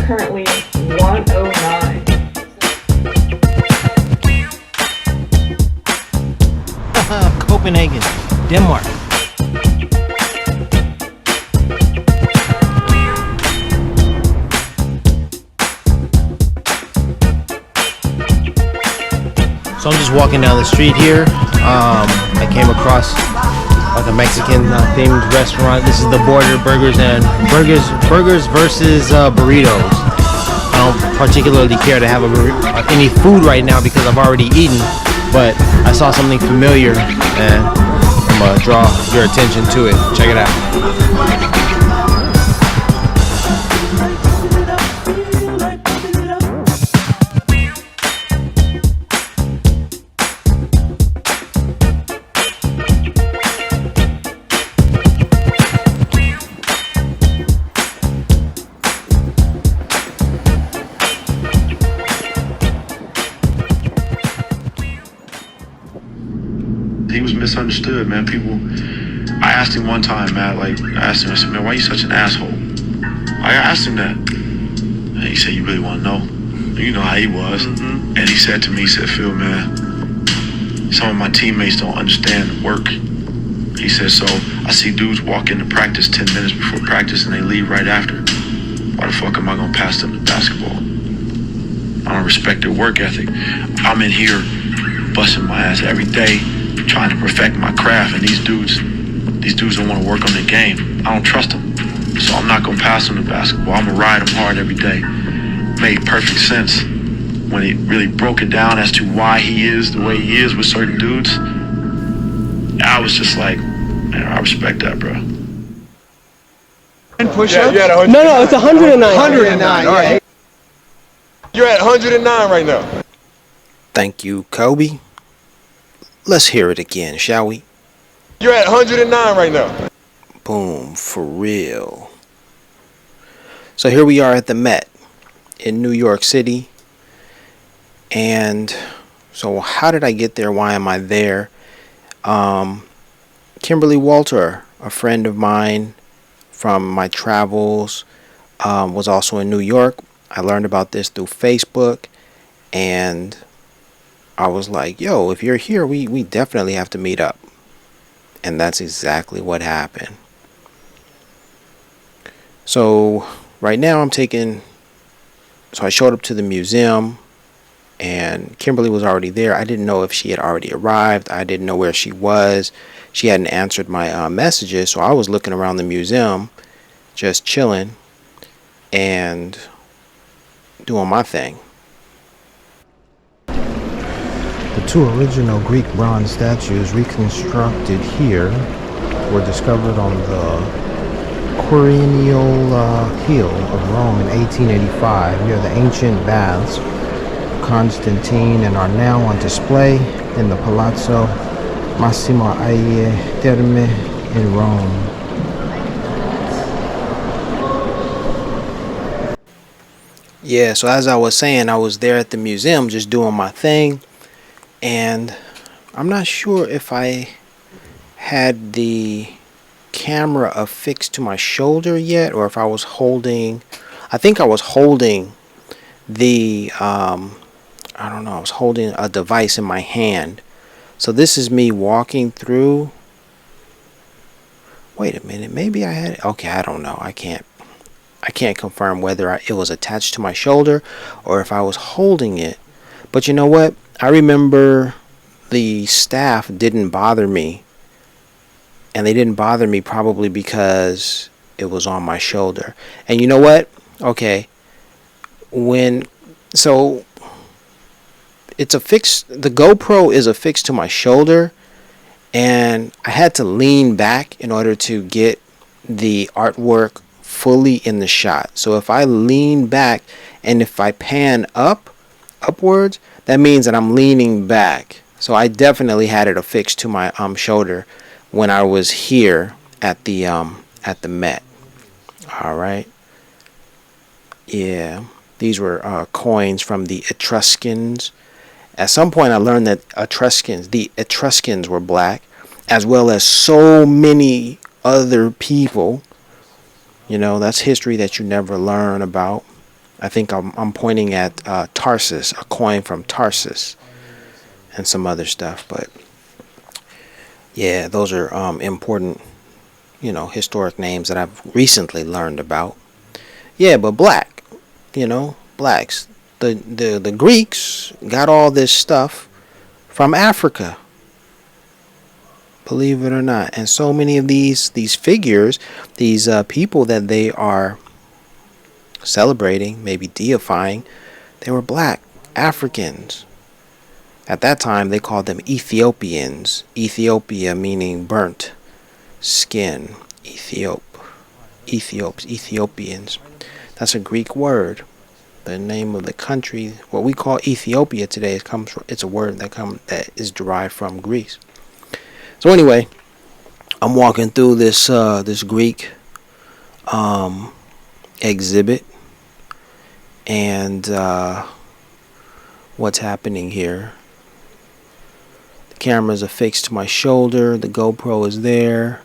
currently 109. Copenhagen, Denmark. So I'm just walking down the street here. I came across like a Mexican themed restaurant. This is the Border Burgers and Burgers versus burritos. I don't particularly care to have any food right now because I've already eaten, but I saw something familiar and I'm gonna draw your attention to it. Check it out. He was misunderstood, man. I asked him one time, Matt, I said, man, why are you such an asshole? I asked him that. And he said, you really want to know? You know how he was. And he said to me, Phil, man, some of my teammates don't understand the work. He said, so I see dudes walk into practice 10 minutes before practice and they leave right after. Why the fuck am I going to pass them the basketball? I don't respect their work ethic. I'm in here busting my ass every day, trying to perfect my craft, and these dudes don't want to work on their game. I don't trust them, so I'm not gonna pass them the basketball. I'm gonna ride them hard every day. Made perfect sense when he really broke it down as to why he is the way he is with certain dudes. I was just like, man, I respect that, bro. Push-ups? No, it's 109. 109, all right. You're at 109 right now. Thank you, Kobe. Let's hear it again, shall we? You're at 109 right now. Boom, for real. So here we are at the Met in New York City. And so how did I get there? Why am I there? Kimberly Walter, a friend of mine from my travels, was also in New York. I learned about this through Facebook, and I was like, yo, if you're here, we definitely have to meet up. And that's exactly what happened. So right now I showed up to the museum, and Kimberly was already there. I didn't know if she had already arrived. I didn't know where she was. She hadn't answered my messages, so I was looking around the museum, just chilling and doing my thing. The two original Greek bronze statues reconstructed here were discovered on the Quirinal Hill of Rome in 1885 near the ancient baths of Constantine, and are now on display in the Palazzo Massimo ai Terme in Rome. Yeah, so as I was saying, I was there at the museum just doing my thing. And I'm not sure if I had the camera affixed to my shoulder yet, or if I was holding, I think I was holding the, I was holding a device in my hand. So this is me walking through. Wait a minute, maybe I had, okay, I don't know. I can't confirm whether it was attached to my shoulder or if I was holding it. But you know what? I remember the staff didn't bother me, and they didn't bother me probably because it was on my shoulder. And you know what? Okay, it's affixed, the GoPro is affixed to my shoulder, and I had to lean back in order to get the artwork fully in the shot. So if I lean back and if I pan upwards, that means that I'm leaning back. So I definitely had it affixed to my shoulder when I was here at the Met. All right. Yeah, these were coins from the Etruscans. At some point, I learned that the Etruscans were black, as well as so many other people. You know, that's history that you never learn about. I think I'm pointing at Tarsus, a coin from Tarsus, and some other stuff. But yeah, those are important, historic names that I've recently learned about. Yeah, but black, blacks. The Greeks got all this stuff from Africa, believe it or not. And so many of these figures, these people that they are celebrating, maybe deifying, they were black Africans. At that time, they called them Ethiopians. Ethiopia meaning burnt skin. Ethiopians. That's a Greek word. The name of the country, what we call Ethiopia today, it's a word that is derived from Greece. So anyway, I'm walking through this Greek exhibit, and what's happening here? The cameras are fixed to my shoulder. The GoPro is there.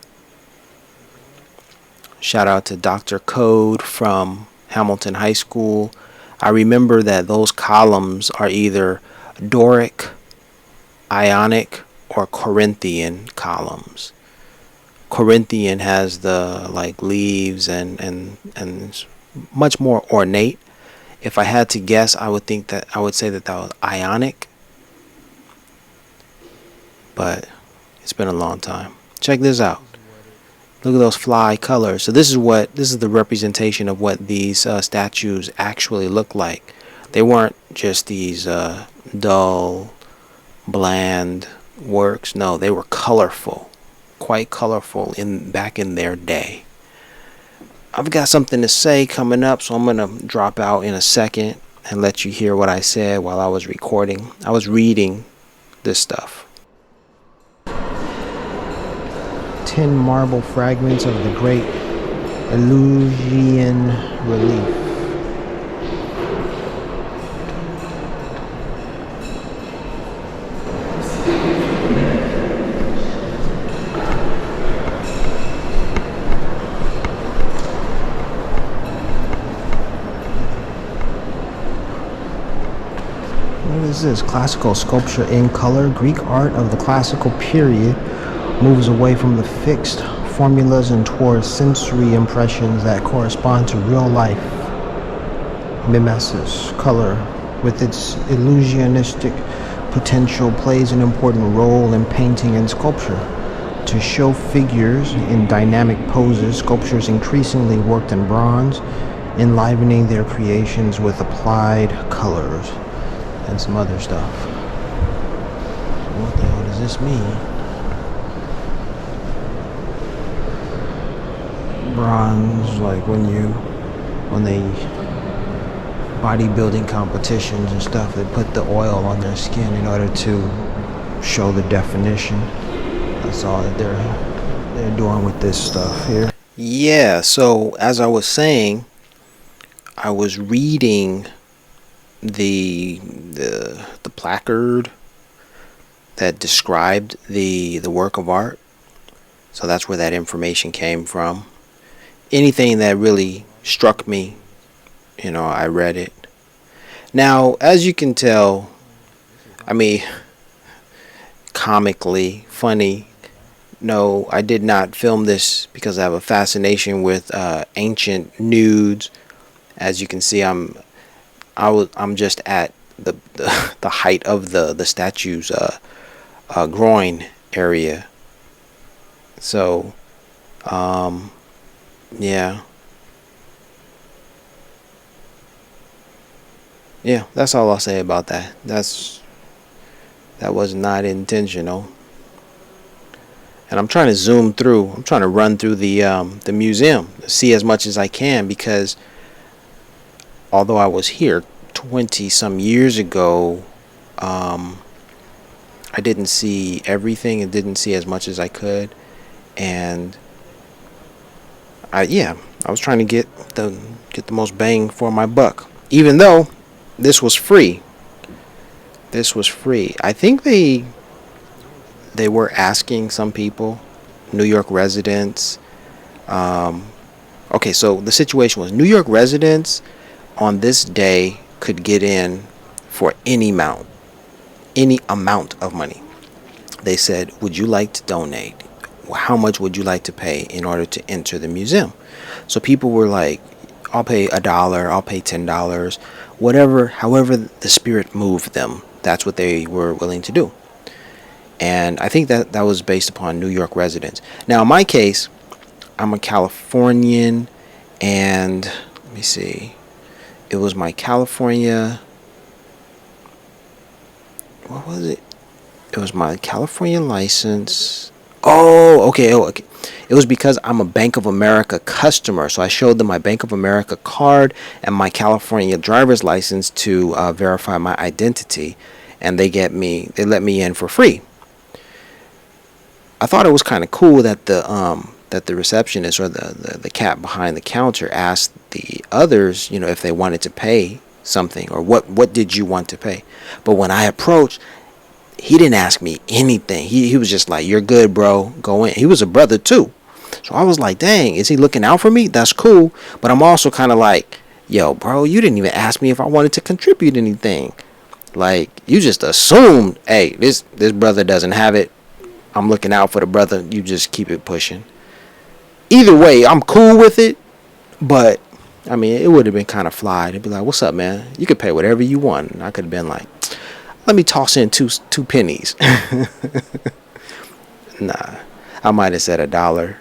Shout out to Dr. Code from Hamilton High School. I remember that those columns are either Doric, Ionic, or Corinthian columns. Corinthian has the leaves and much more ornate. If I had to guess, I would say that was Ionic. But it's been a long time. Check this out. Look at those fly colors. So this is the representation of what these statues actually look like. They weren't just these dull, bland works. No, they were colorful, quite colorful back in their day. I've got something to say coming up, so I'm gonna drop out in a second and let you hear what I said while I was recording. I was reading this stuff. 10 marble fragments of the great Eleusinian relief. What is this? Classical sculpture in color. Greek art of the classical period moves away from the fixed formulas and towards sensory impressions that correspond to real life. Mimesis, color, with its illusionistic potential, plays an important role in painting and sculpture. To show figures in dynamic poses, sculptures increasingly worked in bronze, enlivening their creations with applied colors and some other stuff. So what the hell does this mean? Bronze, like when they bodybuilding competitions and stuff, they put the oil on their skin in order to show the definition. That's all that they're doing with this stuff here. Yeah, so as I was saying, I was reading the placard that described the work of art. So that's where that information came from. Anything that really struck me, I read it. Now, as you can tell, comically funny, no, I did not film this because I have a fascination with ancient nudes. As you can see, I'm just at the height of the statue's groin area. So, yeah, that's all I'll say about that. That was not intentional. And I'm trying to zoom through. I'm trying to run through the museum, see as much as I can, because although I was here 20 some years ago, I didn't see everything and didn't see as much as I could. And I was trying to get the most bang for my buck, even though this was free. I think they were asking some people, New York residents. Okay, so the situation was New York residents on this day could get in for any amount of money. They said, would you like to donate? How much would you like to pay in order to enter the museum? So people were like, I'll pay $1, I'll pay $10, whatever, however the spirit moved them, that's what they were willing to do. And I think that was based upon New York residents. Now in my case, I'm a Californian, and let me see, it was my California, what was it? It was my California license. Oh, okay. It was because I'm a Bank of America customer, so I showed them my Bank of America card and my California driver's license to verify my identity, and they let me in for free. I thought it was kind of cool that the receptionist or the cat behind the counter asked the others, if they wanted to pay something, or what did you want to pay. But when I approached, he didn't ask me anything. He was just like, you're good, bro, go in. He was a brother too, so I was like, dang, is he looking out for me? That's cool. But I'm also kind of like, yo, bro, you didn't even ask me if I wanted to contribute anything. Like, you just assumed, hey, this brother doesn't have it, I'm looking out for the brother, you just keep it pushing. Either way, I'm cool with it. But I mean, it would have been kind of fly to be like, what's up, man? You could pay whatever you want. And I could have been like, let me toss in two pennies. Nah, I might have said $1,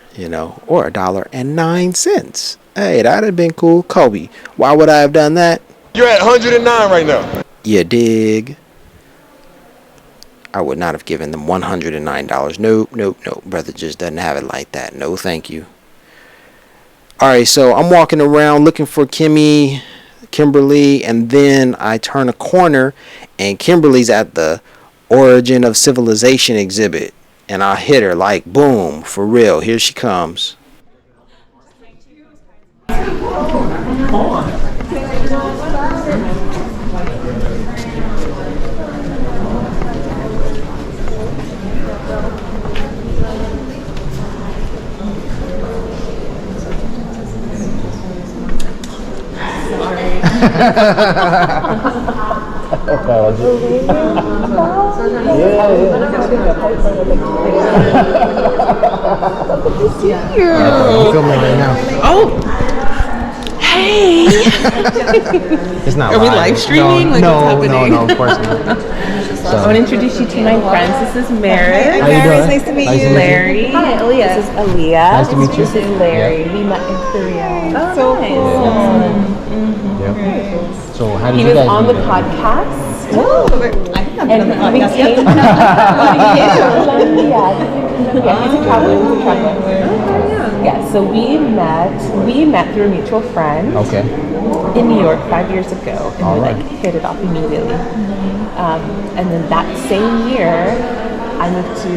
or $1.09. Hey, that'd have been cool. Kobe, why would I have done that? You're at 109 right now. You dig? I would not have given them $109. Nope. Brother just doesn't have it like that. No, thank you. Alright, so I'm walking around looking for Kimberly, and then I turn a corner, and Kimberly's at the Origin of Civilization exhibit, and I hit her like, boom, for real, here she comes. I'm filming right now. Oh, hey! It's not. Are we live streaming? No, of course not. So I want to introduce you to my friends. This is Merritt. How you doing? Nice to meet you. Larry. Hi, Aaliyah. This is Aaliyah. Nice to meet you. This is Larry. We met in Korea. Oh, so nice. Cool. Yeah. So how did he you guys was on the meet? podcast. Oh, I think I've been on the And we podcast came yet. Yeah, he's a traveler. Yeah, so we met through a mutual friend. Okay. In New York 5 years ago, and All we right. hit it off immediately. And then that same year, I moved to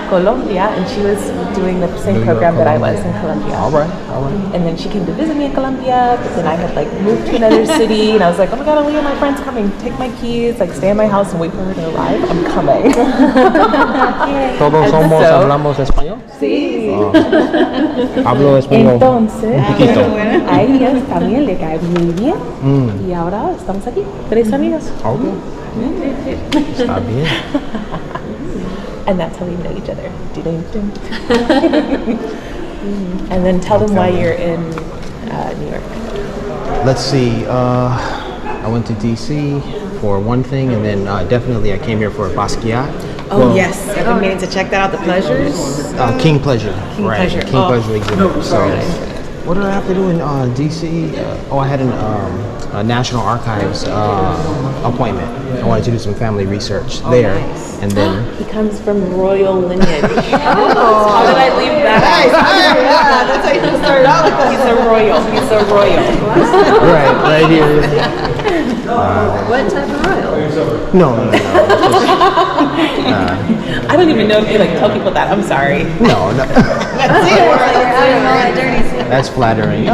Colombia, and she was doing the same New program York, that I Colombia. was in Colombia. All right. And then she came to visit me in Colombia, but then I had moved to another city, and I was like, oh my god, Aaliyah, my friend's coming. Take my keys, stay in my house and wait for her to arrive. I'm coming. Todos somos so- hablamos español. Sí. Hablo español. Entonces, Un poquito. a ella también le cae muy bien. Y ahora estamos aquí, 3 amigos. Okay. Está bien. And that's how we know each other. Ding-ding. And then tell them why you're in New York. Let's see. I went to DC for one thing, and then definitely I came here for a Basquiat. Oh, yes. I've been meaning to check that out. The Pleasures. King Pleasure. King right. Pleasure. King Oh. Pleasure exhibit. So, what did I have to do in DC? I had a National Archives appointment. I wanted to do some family research there, and then He comes from royal lineage. How did I leave that out? Yeah, that's how you started out with that. He's a royal. right here. What type of royal? No. I don't even know if you tell people that. I'm sorry. No. That's it. We're on that journey. That's flattering.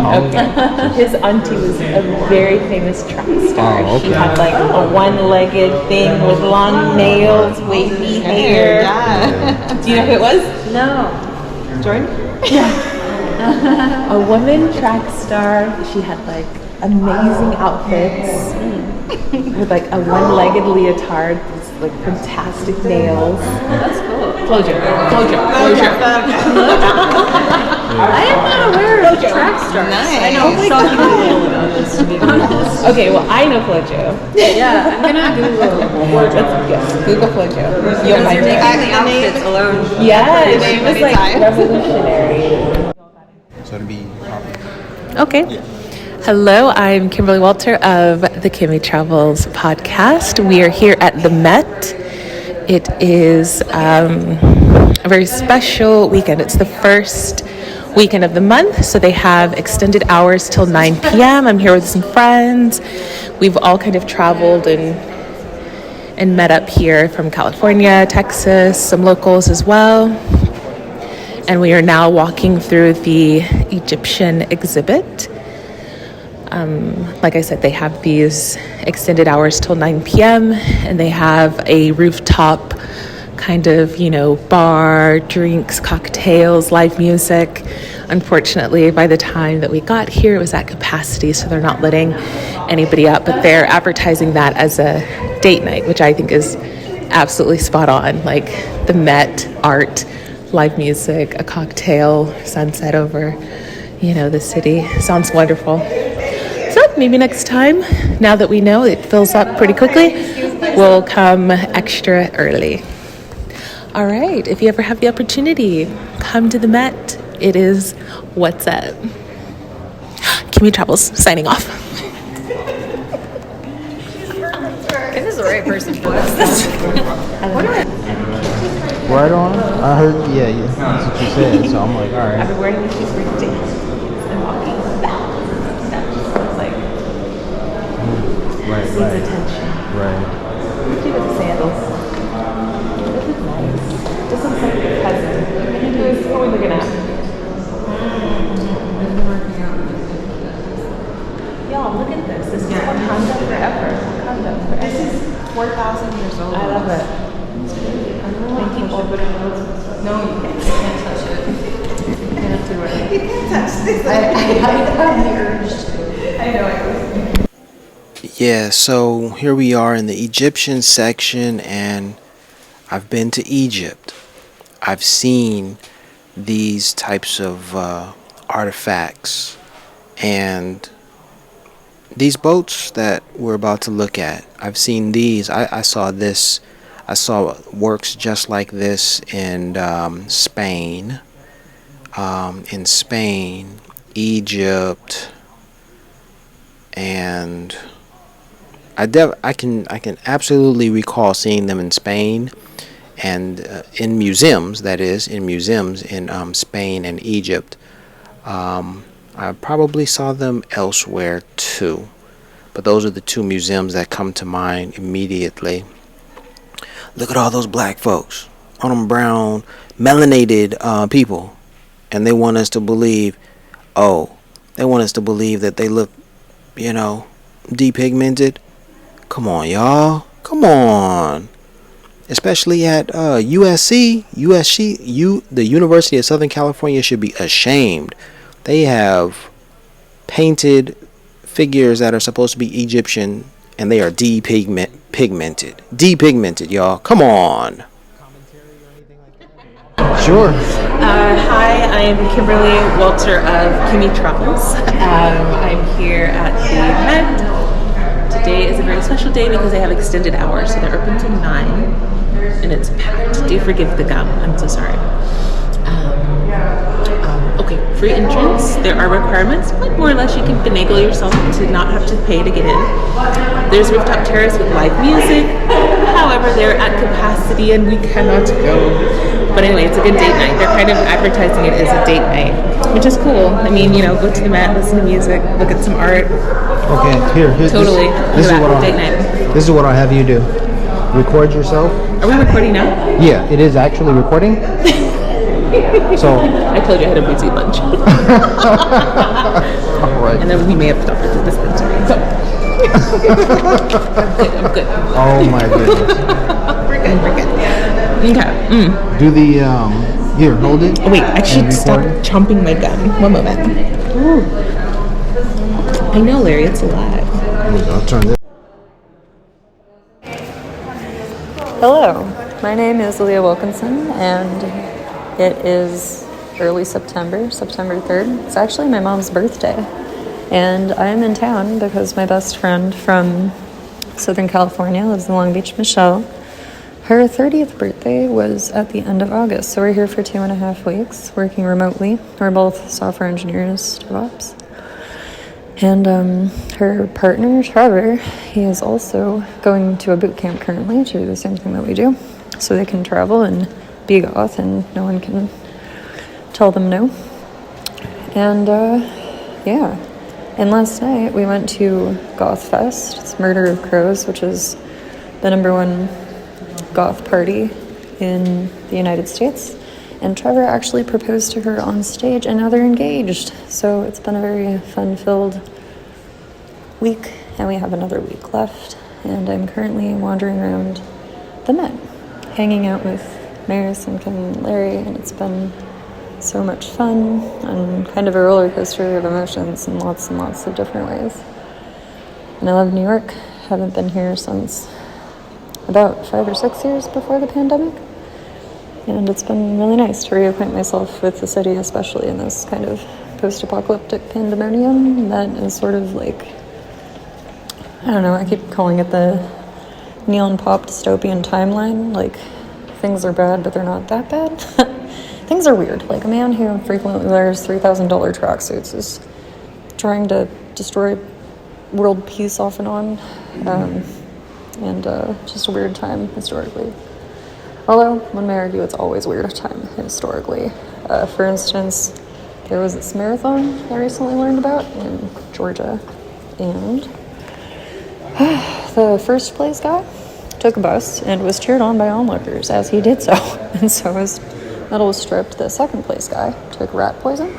His auntie was a very famous track star. Oh, okay. She had a one-legged thing with long nails, wavy hair. Do you know who it was? No. Jordan? A woman track star. She had amazing outfits with like a one-legged leotard, with like fantastic nails. That's cool. Closure. I am not aware of track stars. Nice. I know so little about this, to be honest. Okay, well I know Flojo. Yeah, I'm gonna Google Flojo. Yes, Google Flojo. You'll You're find making it. the outfits alone. Yeah, she was like revolutionary. So to be Okay. Hello, I'm Kimberly Walter of the Kimmy Travels podcast. We are here at the Met. It is a very special weekend. It's the first weekend of the month, so they have extended hours till 9 p.m. I'm here with some friends. We've all kind of traveled and met up here from California, Texas, some locals as well. And we are now walking through the Egyptian exhibit. Like I said, they have these extended hours till 9 p.m. and they have a rooftop kind of, bar, drinks, cocktails, live music. Unfortunately, by the time that we got here, it was at capacity, so they're not letting anybody up, but they're advertising that as a date night, which I think is absolutely spot on. Like the Met, art, live music, a cocktail, sunset over, the city. Sounds wonderful. So maybe next time, now that we know it fills up pretty quickly, we'll come extra early. All right, if you ever have the opportunity, come to the Met. It is what's up. Kimmy Travels signing off. This is the right person for this. right on. I heard, yeah, that's what you said. So I'm like, all right. I've been wearing these shoes for days and walking. Like, Right. needs attention. Right. She with the sandals. This is nice. This looks like your cousin. What are we looking at? Y'all, look at this. This is Wakanda forever. Wakanda forever. This is 4,000 years old. I love it. Thank you. No, you can't. You can't touch it. You can't do it. You can't touch this. I have the urge to. I know it. Yeah, so here we are in the Egyptian section, and I've been to Egypt. I've seen these types of artifacts, and these boats that we're about to look at. I've seen these. I saw this. I saw works just like this in Spain. Egypt, and I can absolutely recall seeing them in Spain and in museums. That is, in museums in Spain and Egypt. I probably saw them elsewhere too, but those are the two museums that come to mind immediately. Look at all those black folks, all them brown, melanated people, and they want us to believe. They want us to believe that they look, depigmented. Come on, y'all. Come on. Especially at USC, the University of Southern California should be ashamed. They have painted figures that are supposed to be Egyptian, and they are depigmented. Depigmented, y'all. Come on. Sure. Hi, I'm Kimberly Walter of Kimmy Travels. I'm here at the Met. Today is a very special day because they have extended hours, so they're open till 9, and it's packed. Do forgive the gum. I'm so sorry. Okay, free entrance. There are requirements, but more or less you can finagle yourself to not have to pay to get in. There's rooftop terrace with live music. However, they're at capacity and we cannot go. But anyway, it's a good date night. They're kind of advertising it as a date night, which is cool. I mean, go to the Met, listen to music, look at some art. Okay, here's Totally. This is what date night. This is what I'll have you do. Record yourself. Are we recording now? Yeah, it is actually recording. So I told you I had a busy lunch. all right. And then we may have stopped at the dispensary. So I'm good. Oh my goodness. We're good. Okay. Do the here, hold it. Oh, wait, I should stop chomping my gum. One moment. Ooh. I know, Larry, it's a lot. I'll turn this. Hello, my name is Leah Wilkinson, and it is early September 3rd. It's actually my mom's birthday, and I am in town because my best friend from Southern California lives in Long Beach, Michelle. Her 30th birthday was at the end of August, so we're here for 2.5 weeks working remotely. We're both software engineers, DevOps. And her partner, Trevor, he is also going to a boot camp currently to do the same thing that we do. So they can travel and be goth and no one can tell them no. And yeah. And last night we went to Goth Fest. It's Murder of Crows, which is the #1 goth party in the United States. And Trevor actually proposed to her on stage, and now they're engaged. So it's been a very fun-filled week, and we have another week left. And I'm currently wandering around the Met, hanging out with Maris and Kim and Larry, and it's been so much fun and kind of a roller coaster of emotions in lots and lots of different ways. And I love New York. Haven't been here since about 5 or 6 years before the pandemic. And it's been really nice to reacquaint myself with the city, especially in this kind of post-apocalyptic pandemonium that is sort of like, I don't know, I keep calling it the neon pop dystopian timeline. Like, things are bad, but they're not that bad. Things are weird. Like, a man who frequently wears $3,000 tracksuits is trying to destroy world peace off and on. And just a weird time historically. Although, one may argue it's always weird time historically. For instance, there was this marathon I recently learned about in Georgia, and the first place guy took a bus and was cheered on by onlookers as he did so, and so his medal was stripped. The second place guy took rat poison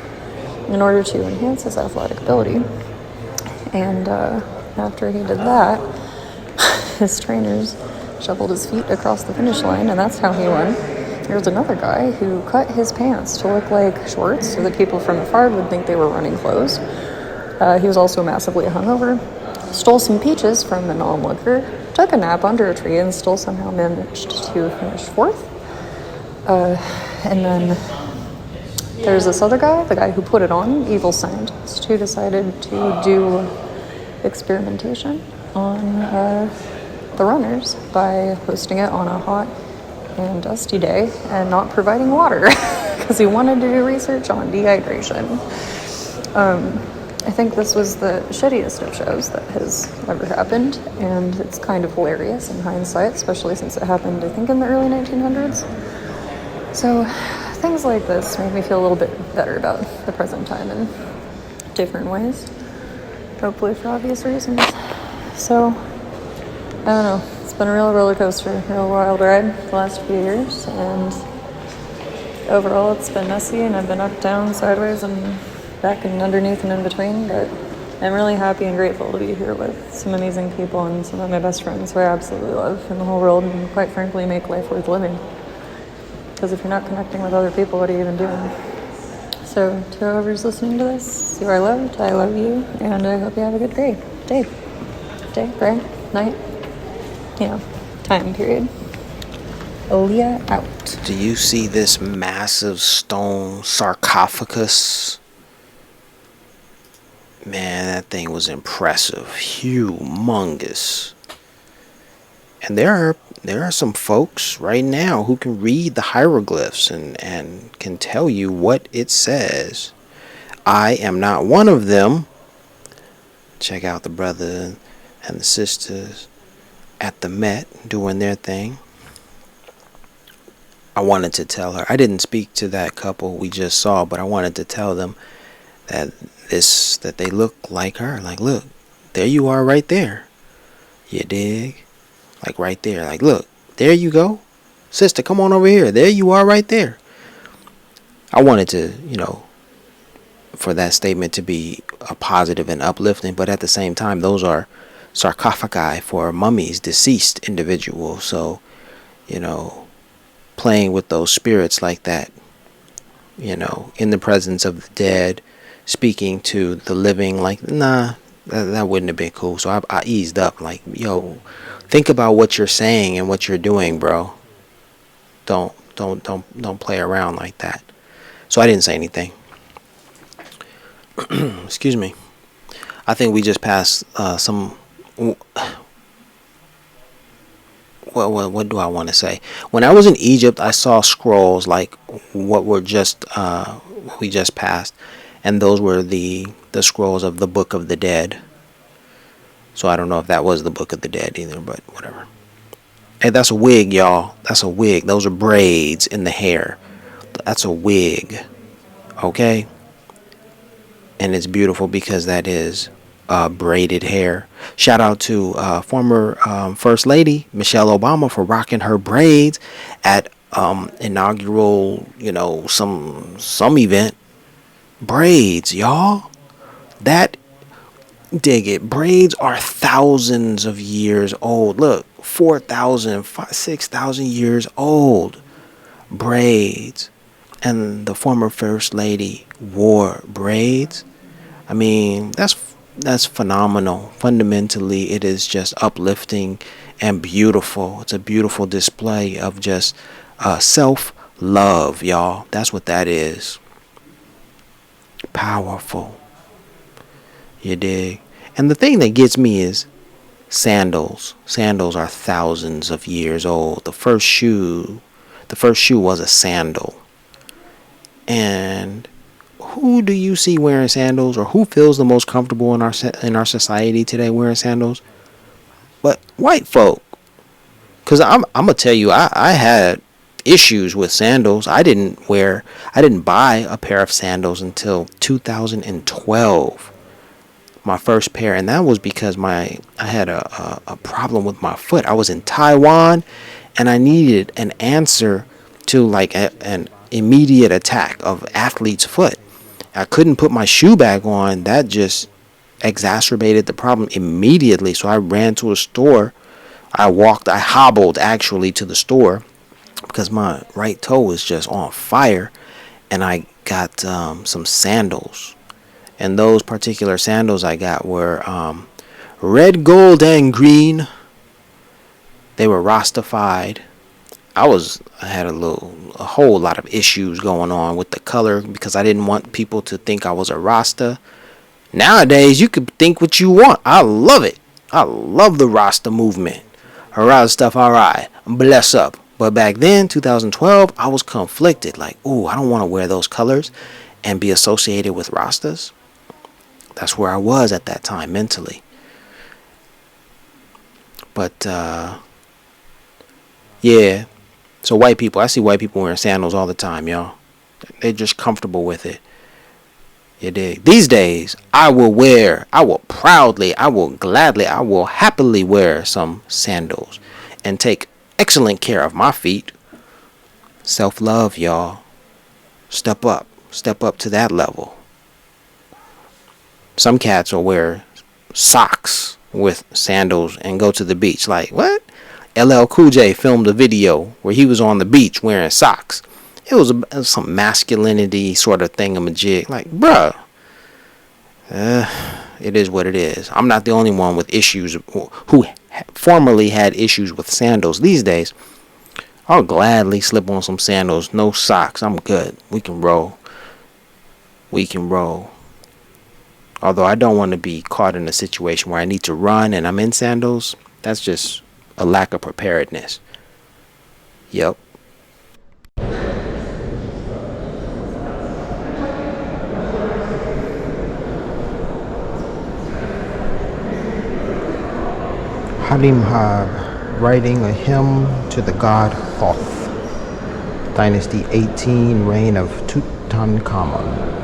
in order to enhance his athletic ability, and after he did that, his trainers shoveled his feet across the finish line, and that's how he won. There was another guy who cut his pants to look like shorts so that people from afar would think they were running clothes. He was also massively hungover, stole some peaches from an onlooker, took a nap under a tree, and still somehow managed to finish fourth. And then there's this other guy, the guy who put it on, evil scientist, who decided to do experimentation on the runners by posting it on a hot and dusty day and not providing water because he wanted to do research on dehydration. I think this was the shittiest of shows that has ever happened, and it's kind of hilarious in hindsight, especially since it happened, I think, in the early 1900s. So things like this make me feel a little bit better about the present time in different ways, hopefully for obvious reasons. So I don't know, it's been a real roller coaster, real wild ride the last few years, and overall it's been messy, and I've been up, down, sideways, and back and underneath and in between, but I'm really happy and grateful to be here with some amazing people and some of my best friends who I absolutely love in the whole world, and quite frankly make life worth living. Because if you're not connecting with other people, what are you even doing? So to whoever's listening to this, you are loved, I love you, and I hope you have a good day, right? Night? Time period. Leah out. Do you see this massive stone sarcophagus? Man, that thing was impressive. Humongous. And there are some folks right now who can read the hieroglyphs and can tell you what it says. I am not one of them. Check out the brother and the sisters at the Met doing their thing. I wanted to tell her, I didn't speak to that couple we just saw, but I wanted to tell them that they look like her. Like, look, there you are right there. You dig? Like right there. Like, look, there you go. Sister, come on over here. There you are right there. I wanted to, for that statement to be a positive and uplifting, but at the same time, those are sarcophagi for mummies, deceased individuals. So, playing with those spirits like that, in the presence of the dead, speaking to the living, like, nah, That wouldn't have been cool. So I eased up. Like, yo, think about what you're saying and what you're doing, bro. Don't play around like that. So I didn't say anything. Excuse me. I think we just passed some. Well, what do I want to say? When I was in Egypt, I saw scrolls like what were just we just passed, and those were the scrolls of the Book of the Dead. So I don't know if that was the Book of the Dead either, but whatever. Hey, that's a wig, y'all. That's a wig. Those are braids in the hair. That's a wig, okay? And it's beautiful because that is braided hair. Shout out to former First Lady Michelle Obama for rocking her braids at inaugural, some event. Braids, y'all. That, dig it. Braids are thousands of years old. Look, 4,000, 6,000 years old. Braids. And the former First Lady wore braids. I mean, that's phenomenal. Fundamentally, it is just uplifting and beautiful. It's a beautiful display of just self-love, y'all. That's what that is. Powerful. You dig? And the thing that gets me is sandals. Sandals are thousands of years old. The first shoe was a sandal. And who do you see wearing sandals, or who feels the most comfortable in our society today wearing sandals? But white folk. Because I'm gonna tell you, I had issues with sandals. I didn't buy a pair of sandals until 2012. My first pair, and that was because I had a problem with my foot. I was in Taiwan, and I needed an answer to like an immediate attack of athlete's foot. I couldn't put my shoe back on. That just exacerbated the problem immediately. So I ran to a store. I hobbled actually to the store because my right toe was just on fire, and I got some sandals. And those particular sandals I got were red, gold, and green. They were Rastafied. I had a whole lot of issues going on with the color because I didn't want people to think I was a Rasta. Nowadays, you could think what you want. I love it. I love the Rasta movement. Rasta stuff, alright. Bless up. But back then, 2012, I was conflicted. Like, ooh, I don't want to wear those colors and be associated with Rastas. That's where I was at that time mentally. But, yeah. So white people, I see white people wearing sandals all the time, y'all. They're just comfortable with it. You dig? These days, I will proudly, I will gladly, I will happily wear some sandals and take excellent care of my feet. Self-love, y'all. Step up to that level. Some cats will wear socks with sandals and go to the beach. Like, what? LL Cool J filmed a video where he was on the beach wearing socks. It was some masculinity sort of thingamajig. Like, bruh. It is what it is. I'm not the only one with issues who formerly had issues with sandals. These days, I'll gladly slip on some sandals. No socks. I'm good. We can roll. Although I don't want to be caught in a situation where I need to run and I'm in sandals. That's just a lack of preparedness. Yep. Halim Hab writing a hymn to the god Thoth. Dynasty 18, reign of Tutankhamun.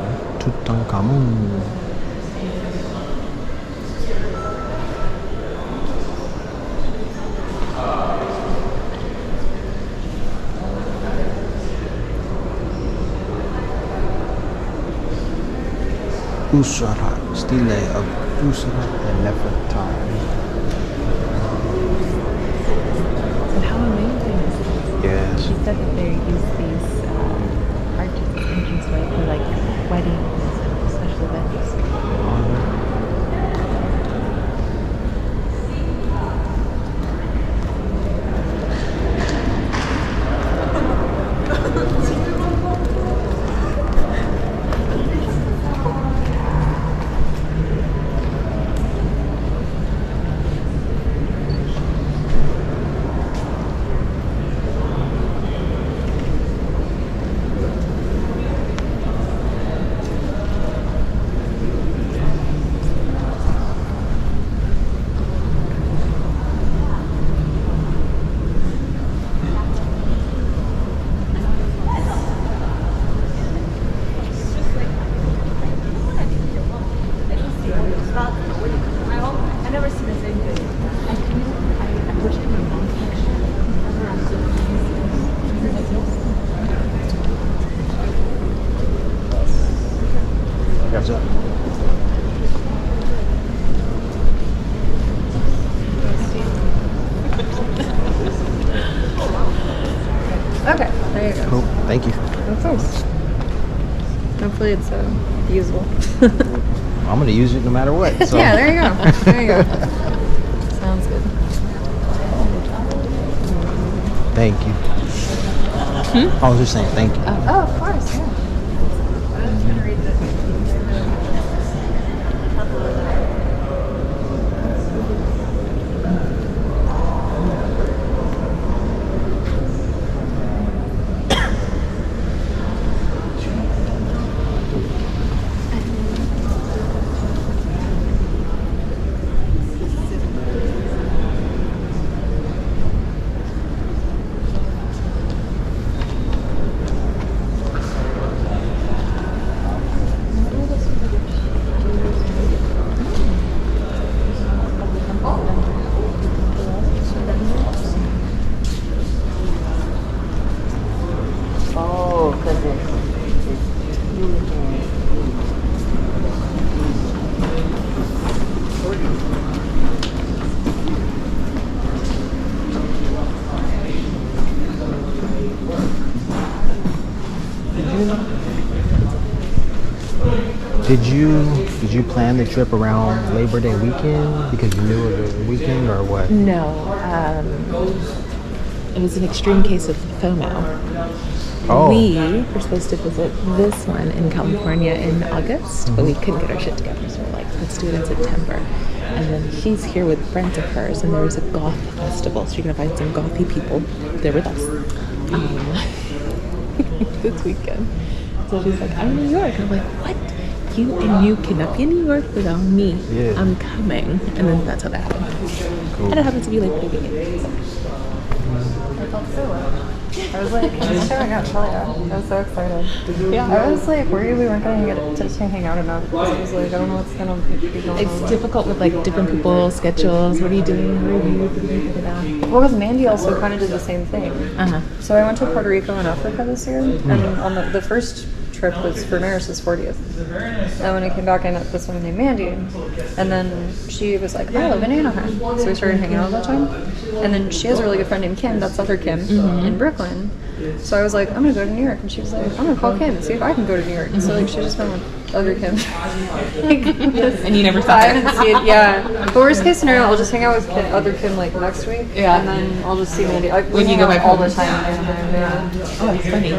Usra, stele of Usra and Nefertari. And how amazing is this? Yes. She said that they use these arches as entranceway for like weddings and special events. Thank you. Of course. Hopefully it's usable. I'm gonna use it no matter what. So. Yeah, there you go. There you go. Sounds good. Thank you. I was just saying thank you. Oh, of course, yeah. I was trying to read it. Did you plan the trip around Labor Day weekend because you knew of the weekend or what? No, it was an extreme case of FOMO. Oh. We were supposed to visit this one in California in August, but we couldn't get our shit together, so we're like, let's do it in September. And then she's here with friends of hers, and there was a goth festival, so you're gonna find some gothy people there with us this weekend. So she's like, I'm in New York. I'm like, what? You cannot be in New York without me. Yeah. I'm coming. And then that's how that happened. Cool. And it happened to be like pretty weekend. I felt so well. I was like, I'm showing out, tell ya. I was so excited. Yeah. I was like worried we weren't going to get to hang out enough. Because I was like, I don't know what's going to be going on. It's difficult with like different people's schedules. What are you doing? What are you doing? Well, because Mandy also kind of did the same thing. Uh-huh. So I went to Puerto Rico and Africa this year, and on the first trip was for Maris's 40th. And when I came back, I met this woman named Mandy, and then she was like, I live in Anaheim. So we started hanging out all the time. And then she has a really good friend named Kim, that's other Kim, in Brooklyn. So I was like, I'm going to go to New York. And she was like, I'm going to call Kim and see if I can go to New York. And so like, she just went with other Kim. And you never saw I her. haven't seen it, yeah. But worst case scenario, I'll just hang out with other Kim like next week. Yeah. And then I'll just see Mandy. When you go back all home. the time. Yeah. Oh, it's funny.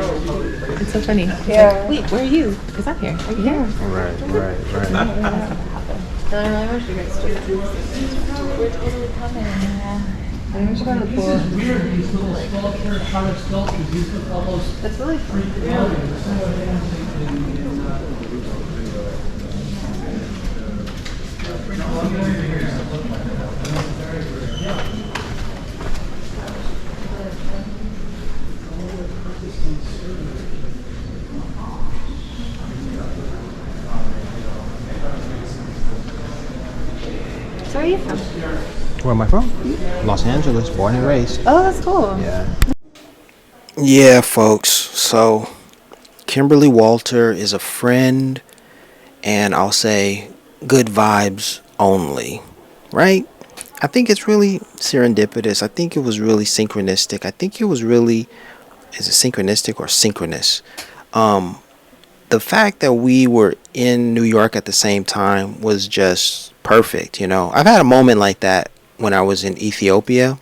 It's so funny. It's Yeah. like, wait, where are you? Because I'm here. Are you here? Right. And I really wish you guys to. We're totally coming. Yeah. I think we should go to the pool. It's really fun. So where are you from? Where am I from? Los Angeles, born and raised. Oh, that's cool. Yeah, folks. So, Kimberly Walter is a friend, and I'll say good vibes only, right? I think it's really serendipitous. I think it was really synchronistic. I think it was really, is it synchronistic or synchronous? The fact that we were in New York at the same time was just perfect, you know. I've had a moment like that when I was in Ethiopia,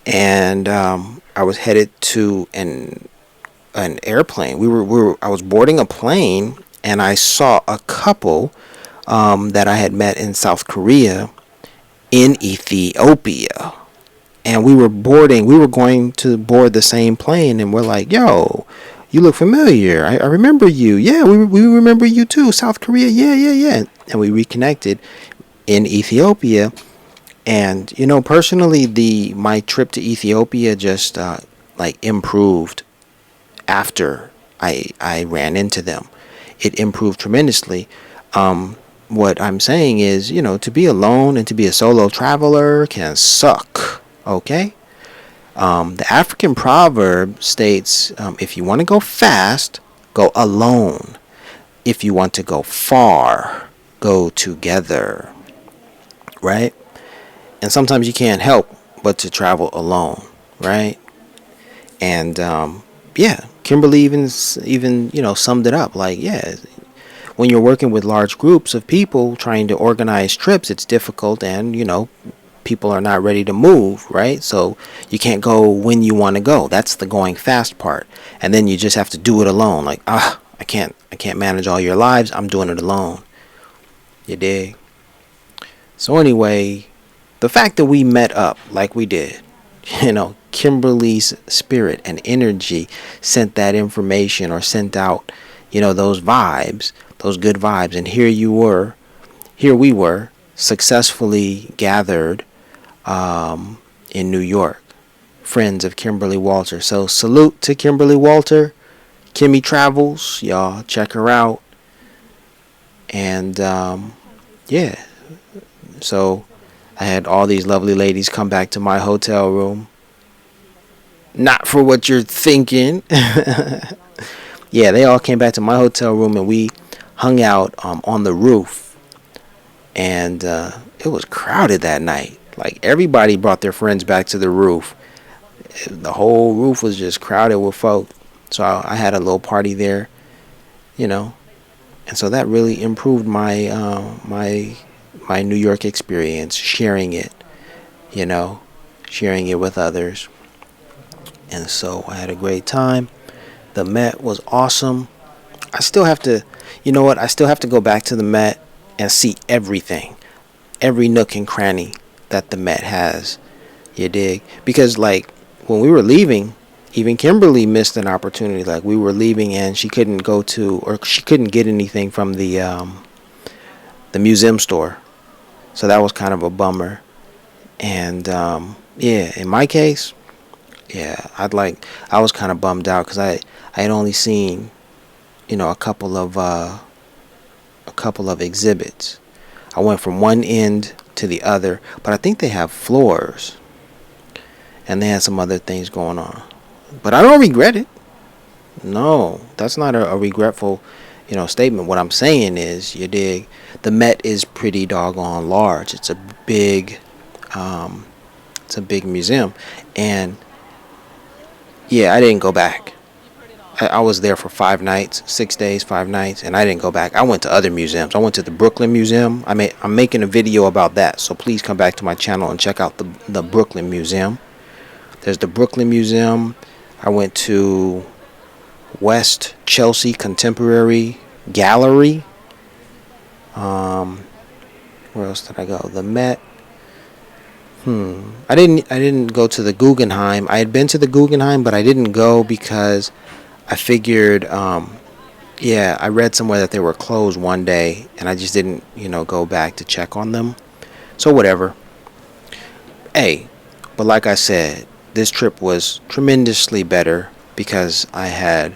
and I was headed to an airplane. I was boarding a plane, and I saw a couple that I had met in South Korea in Ethiopia, and we were going to board the same plane, and we're like, yo, you look familiar. I remember you. Yeah, we remember you too. South Korea. Yeah. And we reconnected in Ethiopia. And, you know, personally, my trip to Ethiopia just improved after I ran into them. It improved tremendously. What I'm saying is, you know, to be alone and to be a solo traveler can suck. Okay? The African proverb states, if you want to go fast, go alone. If you want to go far, go together. Right? And sometimes you can't help but to travel alone. Right? And, Kimberly even summed it up like, yeah, when you're working with large groups of people trying to organize trips, it's difficult, and people are not ready to move, right? So you can't go when you want to go. That's the going fast part. And then you just have to do it alone. Like, I can't manage all your lives. I'm doing it alone. You dig? So anyway, the fact that we met up like we did, Kimberly's spirit and energy sent that information, or sent out, those vibes, those good vibes. And here we were, successfully gathered in New York, friends of Kimberly Walter. So salute to Kimberly Walter, Kimmy Travels, y'all check her out. And yeah, so I had all these lovely ladies come back to my hotel room. Not for what you're thinking. Yeah, they all came back to my hotel room, and we hung out on the roof. And it was crowded that night. Like, everybody brought their friends back to the roof. The whole roof was just crowded with folk. So I had a little party there, and so that really improved my my New York experience, sharing it with others. And so I had a great time. The Met was awesome. I still have to, I still have to go back to the Met and see everything, every nook and cranny that the Met has. You dig? Because, like, when we were leaving, even Kimberly missed an opportunity. Like, we were leaving and she couldn't get anything from the museum store. So that was kind of a bummer. And yeah, in my case, yeah, I was kind of bummed out because I had only seen, a couple of exhibits. I went from one end to the other, but I think they have floors, and they had some other things going on. But I don't regret it. No, that's not a regretful, statement. What I'm saying is, you dig, the Met is pretty doggone large. It's a big museum, and yeah, I didn't go back. I was there for 5 nights, 6 days, 5 nights, and I didn't go back. I went to other museums. I went to the Brooklyn Museum. I'm making a video about that, so please come back to my channel and check out the Brooklyn Museum. There's the Brooklyn Museum. I went to West Chelsea Contemporary Gallery. Where else did I go? The Met. I didn't go to the Guggenheim. I had been to the Guggenheim, but I didn't go because I figured, I read somewhere that they were closed one day, and I just didn't, go back to check on them. So whatever. Hey, but like I said, this trip was tremendously better because I had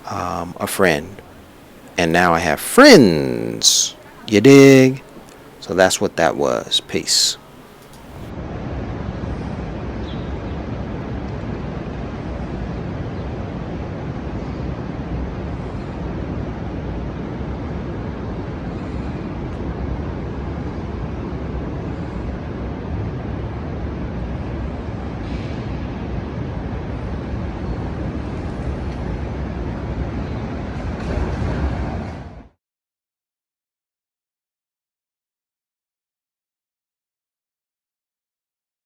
a friend, and now I have friends. You dig? So that's what that was. Peace.